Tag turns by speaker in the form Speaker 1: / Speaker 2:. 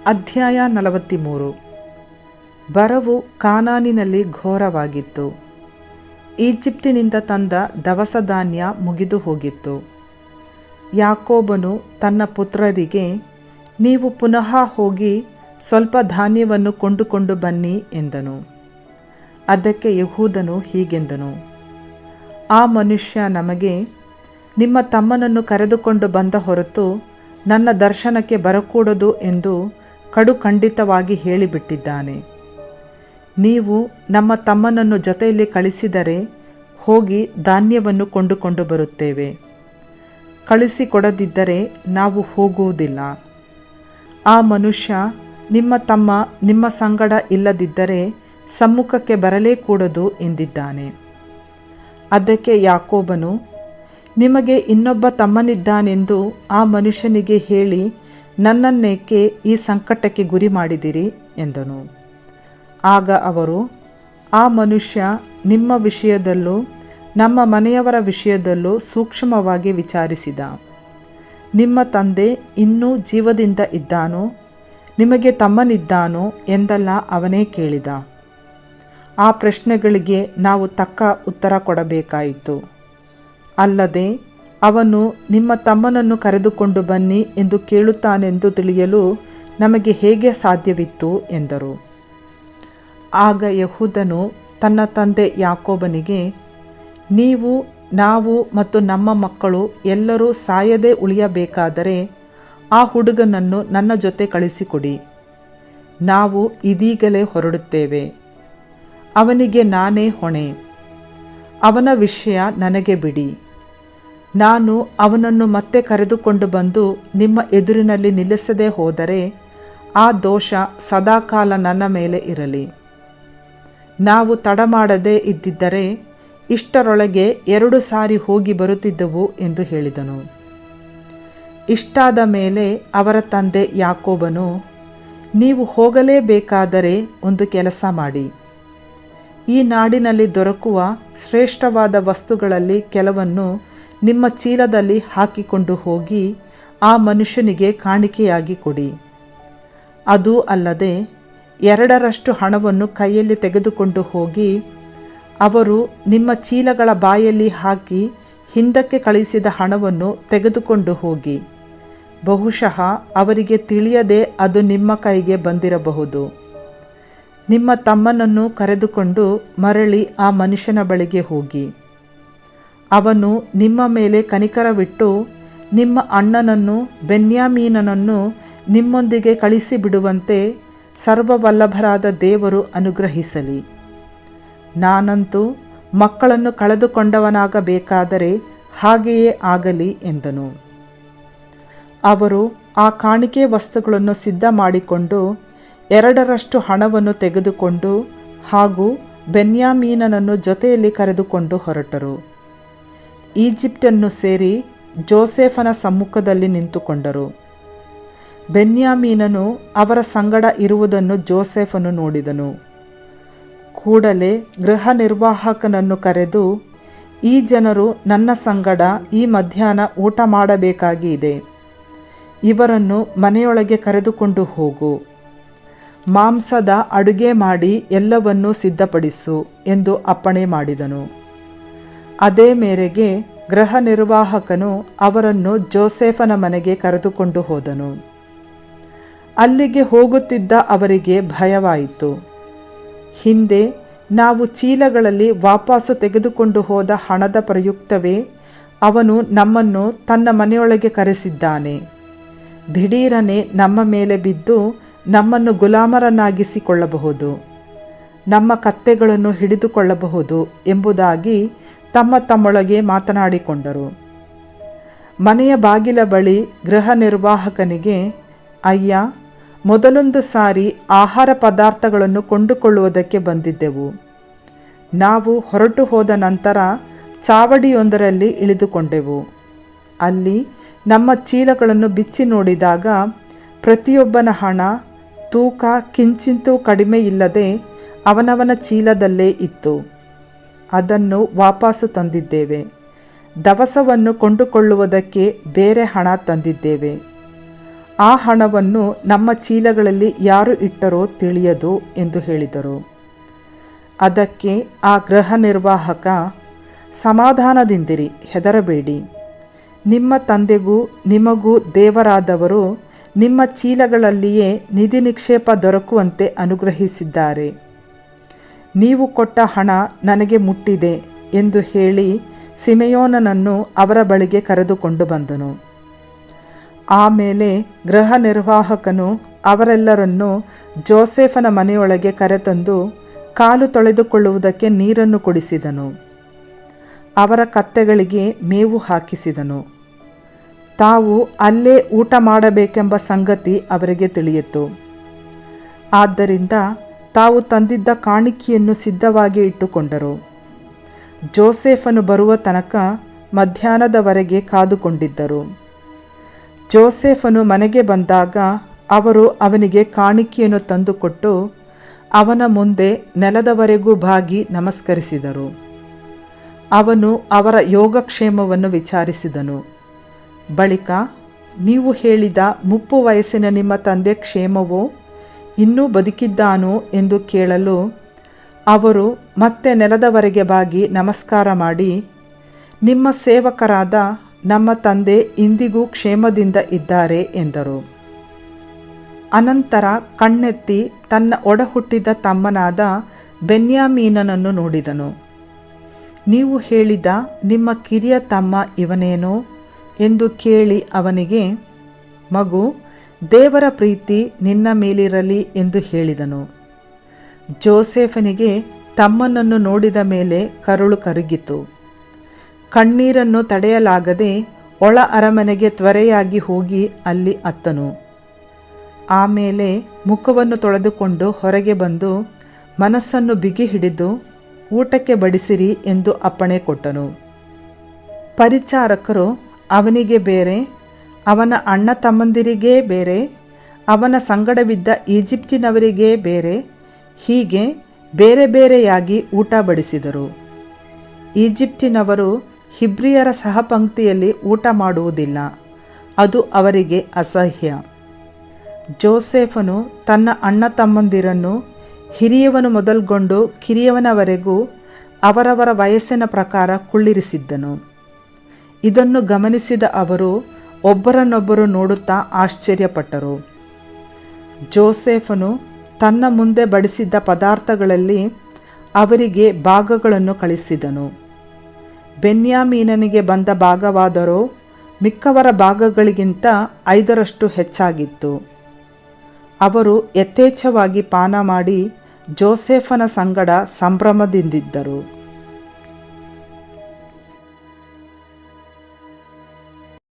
Speaker 1: ಅಧ್ಯಾಯ 43. ಬರವು ಕಾನಾನಿನಲ್ಲಿ ಘೋರವಾಗಿತ್ತು. ಈಜಿಪ್ಟಿನಿಂದ ತಂದ ದವಸ ಧಾನ್ಯ ಮುಗಿದು ಹೋಗಿತ್ತು. ಯಾಕೋಬನು ತನ್ನ ಪುತ್ರರಿಗೆ, ನೀವು ಪುನಃ ಹೋಗಿ ಸ್ವಲ್ಪ ಧಾನ್ಯವನ್ನು ಕೊಂಡುಕೊಂಡು ಬನ್ನಿ ಎಂದನು. ಅದಕ್ಕೆ ಯೆಹೂದನು ಹೀಗೆಂದನು, ಆ ಮನುಷ್ಯ ನಮಗೆ, ನಿಮ್ಮ ತಮ್ಮನನ್ನು ಕರೆದುಕೊಂಡು ಬಂದ ಹೊರತು ನನ್ನ ದರ್ಶನಕ್ಕೆ ಬರಕೂಡದು ಎಂದು ಕಡು ಖಂಡಿತವಾಗಿ ಹೇಳಿಬಿಟ್ಟಿದ್ದಾನೆ. ನೀವು ನಮ್ಮ ತಮ್ಮನನ್ನು ಜೊತೆಯಲ್ಲಿ ಕಳಿಸಿದರೆ ಹೋಗಿ ಧಾನ್ಯವನ್ನು ಕೊಂಡುಕೊಂಡು ಬರುತ್ತೇವೆ. ಕಳಿಸಿಕೊಡದಿದ್ದರೆ ನಾವು ಹೋಗುವುದಿಲ್ಲ. ಆ ಮನುಷ್ಯ ನಿಮ್ಮ ತಮ್ಮ ನಿಮ್ಮ ಸಂಗಡ ಇಲ್ಲದಿದ್ದರೆ ಸಮ್ಮುಖಕ್ಕೆ ಬರಲೇ ಕೂಡದು ಎಂದಿದ್ದಾನೆ. ಅದಕ್ಕೆ ಯಾಕೋಬನು, ನಿಮಗೆ ಇನ್ನೊಬ್ಬ ತಮ್ಮನಿದ್ದಾನೆಂದು ಆ ಮನುಷ್ಯನಿಗೆ ಹೇಳಿ ನನ್ನನ್ನೇಕೆ ಈ ಸಂಕಟಕ್ಕೆ ಗುರಿ ಮಾಡಿದಿರಿ ಎಂದನು. ಆಗ ಅವರು, ಆ ಮನುಷ್ಯ ನಿಮ್ಮ ವಿಷಯದಲ್ಲೂ ನಮ್ಮ ಮನೆಯವರ ವಿಷಯದಲ್ಲೂ ಸೂಕ್ಷ್ಮವಾಗಿ ವಿಚಾರಿಸಿದ. ನಿಮ್ಮ ತಂದೆ ಇನ್ನೂ ಜೀವದಿಂದ ಇದ್ದಾನೋ, ನಿಮಗೆ ತಮ್ಮನಿದ್ದಾನೋ ಎಂದೆಲ್ಲ ಅವನೇ ಕೇಳಿದ. ಆ ಪ್ರಶ್ನೆಗಳಿಗೆ ನಾವು ತಕ್ಕ ಉತ್ತರ ಕೊಡಬೇಕಾಯಿತು. ಅಲ್ಲದೆ ಅವನು ನಿಮ್ಮ ತಮ್ಮನನ್ನು ಕರೆದುಕೊಂಡು ಬನ್ನಿ ಎಂದು ಕೇಳುತ್ತಾನೆಂದು ತಿಳಿಯಲು ನಮಗೆ ಹೇಗೆ ಸಾಧ್ಯವಿತ್ತು ಎಂದರು. ಆಗ ಯೆಹೂದನು ತನ್ನ ತಂದೆ ಯಾಕೋಬನಿಗೆ, ನೀವು, ನಾವು ಮತ್ತು ನಮ್ಮ ಮಕ್ಕಳು ಎಲ್ಲರೂ ಸಾಯದೆ ಉಳಿಯಬೇಕಾದರೆ ಆ ಹುಡುಗನನ್ನು ನನ್ನ ಜೊತೆ ಕಳಿಸಿಕೊಡಿ. ನಾವು ಇದೀಗಲೇ ಹೊರಡುತ್ತೇವೆ. ಅವನಿಗೆ ನಾನೇ ಹೊಣೆ. ಅವನ ವಿಷಯ ನನಗೆ ಬಿಡಿ. ನಾನು ಅವನನ್ನು ಮತ್ತೆ ಕರೆದುಕೊಂಡು ಬಂದು ನಿಮ್ಮ ಎದುರಿನಲ್ಲಿ ನಿಲ್ಲಿಸದೆ ಹೋದರೆ ಆ ದೋಷ ಸದಾಕಾಲ ನನ್ನ ಮೇಲೆ ಇರಲಿ. ನಾವು ತಡ ಮಾಡದೇ ಇದ್ದಿದ್ದರೆ ಇಷ್ಟರೊಳಗೆ 2 ಸಾರಿ ಹೋಗಿ ಬರುತ್ತಿದ್ದೆವು ಎಂದು ಹೇಳಿದನು. ಇಷ್ಟಾದ ಮೇಲೆ ಅವರ ತಂದೆ ಯಾಕೋಬನು, ನೀವು ಹೋಗಲೇಬೇಕಾದರೆ ಒಂದು ಕೆಲಸ ಮಾಡಿ. ಈ ನಾಡಿನಲ್ಲಿ ದೊರಕುವ ಶ್ರೇಷ್ಠವಾದ ವಸ್ತುಗಳಲ್ಲಿ ಕೆಲವನ್ನು ನಿಮ್ಮ ಚೀಲದಲ್ಲಿ ಹಾಕಿಕೊಂಡು ಹೋಗಿ ಆ ಮನುಷ್ಯನಿಗೆ ಕಾಣಿಕೆಯಾಗಿ ಕೊಡಿ. ಅದೂ ಅಲ್ಲದೆ 2ರಷ್ಟು ಹಣವನ್ನು ಕೈಯಲ್ಲಿ ತೆಗೆದುಕೊಂಡು ಹೋಗಿ ಅವರು ನಿಮ್ಮ ಚೀಲಗಳ ಬಾಯಲ್ಲಿ ಹಾಕಿ ಹಿಂದಕ್ಕೆ ಕಳಿಸಿದ ಹಣವನ್ನು ತೆಗೆದುಕೊಂಡು ಹೋಗಿ. ಬಹುಶಃ ಅವರಿಗೆ ತಿಳಿಯದೆ ಅದು ನಿಮ್ಮ ಕೈಗೆ ಬಂದಿರಬಹುದು. ನಿಮ್ಮ ತಮ್ಮನನ್ನು ಕರೆದುಕೊಂಡು ಮರಳಿ ಆ ಮನುಷ್ಯನ ಬಳಿಗೆ ಹೋಗಿ. ಅವನು ನಿಮ್ಮ ಮೇಲೆ ಕನಿಕರವಿಟ್ಟು ನಿಮ್ಮ ಅಣ್ಣನನ್ನು ಬೆನ್ಯಾಮೀನನನ್ನು ನಿಮ್ಮೊಂದಿಗೆ ಕಳಿಸಿಬಿಡುವಂತೆ ಸರ್ವವಲ್ಲಭರಾದ ದೇವರು ಅನುಗ್ರಹಿಸಲಿ. ನಾನಂತೂ ಮಕ್ಕಳನ್ನು ಕಳೆದುಕೊಂಡವನಾಗಬೇಕಾದರೆ ಹಾಗೆಯೇ ಆಗಲಿ ಎಂದನು. ಅವರು ಆ ಕಾಣಿಕೆ ವಸ್ತುಗಳನ್ನು ಸಿದ್ಧ ಮಾಡಿಕೊಂಡು 2ರಷ್ಟು ಹಣವನ್ನು ತೆಗೆದುಕೊಂಡು ಹಾಗೂ ಬೆನ್ಯಾಮೀನನನ್ನು ಜೊತೆಯಲ್ಲಿ ಕರೆದುಕೊಂಡು ಹೊರಟರು. ಈಜಿಪ್ಟನ್ನು ಸೇರಿ ಜೋಸೆಫನ ಸಮ್ಮುಖದಲ್ಲಿ ನಿಂತುಕೊಂಡರು. ಬೆನ್ಯಾಮೀನನು ಅವರ ಸಂಗಡ ಇರುವುದನ್ನು ಜೋಸೆಫನು ನೋಡಿದನು. ಕೂಡಲೇ ಗೃಹ ನಿರ್ವಾಹಕನನ್ನು ಕರೆದು, ಈ ಜನರು ನನ್ನ ಸಂಗಡ ಈ ಮಧ್ಯಾಹ್ನ ಊಟ ಮಾಡಬೇಕಾಗಿ ಇದೆ. ಇವರನ್ನು ಮನೆಯೊಳಗೆ ಕರೆದುಕೊಂಡು ಹೋಗು. ಮಾಂಸದ ಅಡುಗೆ ಮಾಡಿ ಎಲ್ಲವನ್ನೂ ಸಿದ್ಧಪಡಿಸು ಎಂದು ಅಪ್ಪಣೆ ಮಾಡಿದನು. ಅದೇ ಮೇರೆಗೆ ಗೃಹ ನಿರ್ವಾಹಕನು ಅವರನ್ನು ಜೋಸೆಫನ ಮನೆಗೆ ಕರೆದುಕೊಂಡು ಹೋದನು. ಅಲ್ಲಿಗೆ ಹೋಗುತ್ತಿದ್ದ ಅವರಿಗೆ ಭಯವಾಯಿತು. ಹಿಂದೆ ನಾವು ಚೀಲಗಳಲ್ಲಿ ವಾಪಸ್ಸು ತೆಗೆದುಕೊಂಡು ಹೋದ ಹಣದ ಪ್ರಯುಕ್ತವೇ ಅವನು ನಮ್ಮನ್ನು ತನ್ನ ಮನೆಯೊಳಗೆ ಕರೆಸಿದ್ದಾನೆ. ದಿಢೀರನೆ ನಮ್ಮ ಮೇಲೆ ಬಿದ್ದು ನಮ್ಮನ್ನು ಗುಲಾಮರನ್ನಾಗಿಸಿಕೊಳ್ಳಬಹುದು, ನಮ್ಮ ಕತ್ತೆಗಳನ್ನು ಹಿಡಿದುಕೊಳ್ಳಬಹುದು ಎಂಬುದಾಗಿ ತಮ್ಮೊಳಗೆ ಮಾತನಾಡಿಕೊಂಡರು. ಮನೆಯ ಬಾಗಿಲ ಬಳಿ ಗೃಹ ನಿರ್ವಾಹಕನಿಗೆ, ಅಯ್ಯ, ಮೊದಲೊಂದು ಸಾರಿ ಆಹಾರ ಪದಾರ್ಥಗಳನ್ನು ಕೊಂಡುಕೊಳ್ಳುವುದಕ್ಕೆ ಬಂದಿದ್ದೆವು. ನಾವು ಹೊರಟು ಹೋದ ನಂತರ ಚಾವಡಿಯೊಂದರಲ್ಲಿ ಇಳಿದುಕೊಂಡೆವು. ಅಲ್ಲಿ ನಮ್ಮ ಚೀಲಗಳನ್ನು ಬಿಚ್ಚಿ ನೋಡಿದಾಗ ಪ್ರತಿಯೊಬ್ಬನ ಹಣ ತೂಕ ಕಿಂಚಿಂತೂ ಕಡಿಮೆ ಇಲ್ಲದೆ ಅವನವನ ಚೀಲದಲ್ಲೇ ಇತ್ತು. ಅದನ್ನು ವಾಪಸ್ಸು ತಂದಿದ್ದೇವೆ. ದವಸವನ್ನು ಕೊಂಡುಕೊಳ್ಳುವುದಕ್ಕೆ ಬೇರೆ ಹಣ ತಂದಿದ್ದೇವೆ. ಆ ಹಣವನ್ನು ನಮ್ಮ ಚೀಲಗಳಲ್ಲಿ ಯಾರು ಇಟ್ಟರೋ ತಿಳಿಯದು ಎಂದು ಹೇಳಿದರು. ಅದಕ್ಕೆ ಆ ಗೃಹ ನಿರ್ವಾಹಕ, ಸಮಾಧಾನದಿಂದಿರಿ, ಹೆದರಬೇಡಿ. ನಿಮ್ಮ ತಂದೆಗೂ ನಿಮಗೂ ದೇವರಾದವರು ನಿಮ್ಮ ಚೀಲಗಳಲ್ಲಿಯೇ ನಿಧಿ ನಿಕ್ಷೇಪ ದೊರಕುವಂತೆ ಅನುಗ್ರಹಿಸಿದ್ದಾರೆ. ನೀವು ಕೊಟ್ಟ ಹಣ ನನಗೆ ಮುಟ್ಟಿದೆ ಎಂದು ಹೇಳಿ ಸಿಮೆಯೋನನನ್ನು ಅವರ ಬಳಿಗೆ ಕರೆದುಕೊಂಡು ಬಂದನು. ಆಮೇಲೆ ಗೃಹ ನಿರ್ವಾಹಕನು ಅವರೆಲ್ಲರನ್ನೂ ಜೋಸೆಫನ ಮನೆಯೊಳಗೆ ಕರೆತಂದು ಕಾಲು ತೊಳೆದುಕೊಳ್ಳುವುದಕ್ಕೆ ನೀರನ್ನು ಕುಡಿಸಿದನು. ಅವರ ಕತ್ತೆಗಳಿಗೆ ಮೇವು ಹಾಕಿಸಿದನು. ತಾವು ಅಲ್ಲೇ ಊಟ ಮಾಡಬೇಕೆಂಬ ಸಂಗತಿ ಅವರಿಗೆ ತಿಳಿಯಿತು. ಆದ್ದರಿಂದ ತಾವು ತಂದಿದ್ದ ಕಾಣಿಕೆಯನ್ನು ಸಿದ್ಧವಾಗಿ ಇಟ್ಟುಕೊಂಡರು. ಜೋಸೆಫನು ಬರುವ ತನಕ ಮಧ್ಯಾಹ್ನದವರೆಗೆ ಕಾದುಕೊಂಡಿದ್ದರು. ಜೋಸೆಫನು ಮನೆಗೆ ಬಂದಾಗ ಅವರು ಅವನಿಗೆ ಕಾಣಿಕೆಯನ್ನು ತಂದುಕೊಟ್ಟು ಅವನ ಮುಂದೆ ನೆಲದವರೆಗೂ ಬಾಗಿ ನಮಸ್ಕರಿಸಿದರು. ಅವನು ಅವರ ಯೋಗಕ್ಷೇಮವನ್ನು ವಿಚಾರಿಸಿದನು. ಬಳಿಕ, ನೀವು ಹೇಳಿದ ಮುಪ್ಪು ವಯಸ್ಸಿನ ನಿಮ್ಮ ತಂದೆ ಕ್ಷೇಮವೋ, ಇನ್ನೂ ಬದುಕಿದ್ದಾನೋ ಎಂದು ಕೇಳಲು ಅವರು ಮತ್ತೆ ನೆಲದವರೆಗೆ ಬಾಗಿ ನಮಸ್ಕಾರ ಮಾಡಿ, ನಿಮ್ಮ ಸೇವಕರಾದ ನಮ್ಮ ತಂದೆ ಇಂದಿಗೂ ಕ್ಷೇಮದಿಂದ ಇದ್ದಾರೆ ಎಂದರು. ಅನಂತರ ಕಣ್ಣೆತ್ತಿ ತನ್ನ ಒಡಹುಟ್ಟಿದ ತಮ್ಮನಾದ ಬೆನ್ಯಾಮೀನನನ್ನು ನೋಡಿದನು. ನೀವು ಹೇಳಿದ ನಿಮ್ಮ ಕಿರಿಯ ತಮ್ಮ ಇವನೇನೋ ಎಂದು ಕೇಳಿ ಅವನಿಗೆ, ಮಗು, ದೇವರ ಪ್ರೀತಿ ನಿನ್ನ ಮೇಲಿರಲಿ ಎಂದು ಹೇಳಿದನು. ಜೋಸೆಫನಿಗೆ ತಮ್ಮನನ್ನು ನೋಡಿದ ಮೇಲೆ ಕರುಳು ಕರಗಿತು. ಕಣ್ಣೀರನ್ನು ತಡೆಯಲಾಗದೆ ಒಳ ಅರಮನೆಗೆ ತ್ವರೆಯಾಗಿ ಹೋಗಿ ಅಲ್ಲಿ ಅತ್ತನು. ಆಮೇಲೆ ಮುಖವನ್ನು ತೊಳೆದುಕೊಂಡು ಹೊರಗೆ ಬಂದು ಮನಸ್ಸನ್ನು ಬಿಗಿ ಹಿಡಿದು ಊಟಕ್ಕೆ ಬಡಿಸಿರಿ ಎಂದು ಅಪ್ಪಣೆ ಕೊಟ್ಟನು. ಪರಿಚಾರಕರು ಅವನಿಗೆ ಬೇರೆ, ಅವನ ಅಣ್ಣ ತಮ್ಮಂದಿರಿಗೇ ಬೇರೆ, ಅವನ ಸಂಗಡವಿದ್ದ ಈಜಿಪ್ಟಿನವರಿಗೇ ಬೇರೆ, ಹೀಗೆ ಬೇರೆ ಬೇರೆಯಾಗಿ ಊಟ ಬಡಿಸಿದರು. ಈಜಿಪ್ಟಿನವರು ಹಿಬ್ರಿಯರ ಸಹಪಂಕ್ತಿಯಲ್ಲಿ ಊಟ ಮಾಡುವುದಿಲ್ಲ, ಅದು ಅವರಿಗೆ ಅಸಹ್ಯ. ಜೋಸೆಫನು ತನ್ನ ಅಣ್ಣ ತಮ್ಮಂದಿರನ್ನು ಹಿರಿಯವನು ಮೊದಲ್ಗೊಂಡು ಕಿರಿಯವನವರೆಗೂ ಅವರವರ ವಯಸ್ಸಿನ ಪ್ರಕಾರ ಕುಳ್ಳಿರಿಸಿದ್ದನು. ಇದನ್ನು ಗಮನಿಸಿದ ಅವರು ಒಬ್ಬರನ್ನೊಬ್ಬರು ನೋಡುತ್ತಾ ಆಶ್ಚರ್ಯಪಟ್ಟರು. ಜೋಸೆಫನು ತನ್ನ ಮುಂದೆ ಬಡಿಸಿದ್ದ ಪದಾರ್ಥಗಳಲ್ಲಿ ಅವರಿಗೆ ಭಾಗಗಳನ್ನು ಕಳಿಸಿದನು. ಬೆನ್ಯಾಮೀನನಿಗೆ ಬಂದ ಭಾಗವಾದರೋ ಮಿಕ್ಕವರ ಭಾಗಗಳಿಗಿಂತ 5ರಷ್ಟು ಹೆಚ್ಚಾಗಿತ್ತು. ಅವರು ಯಥೇಚ್ಛವಾಗಿ ಪಾನ ಮಾಡಿ ಜೋಸೆಫನ ಸಂಗಡ ಸಂಭ್ರಮದಿಂದಿದ್ದರು.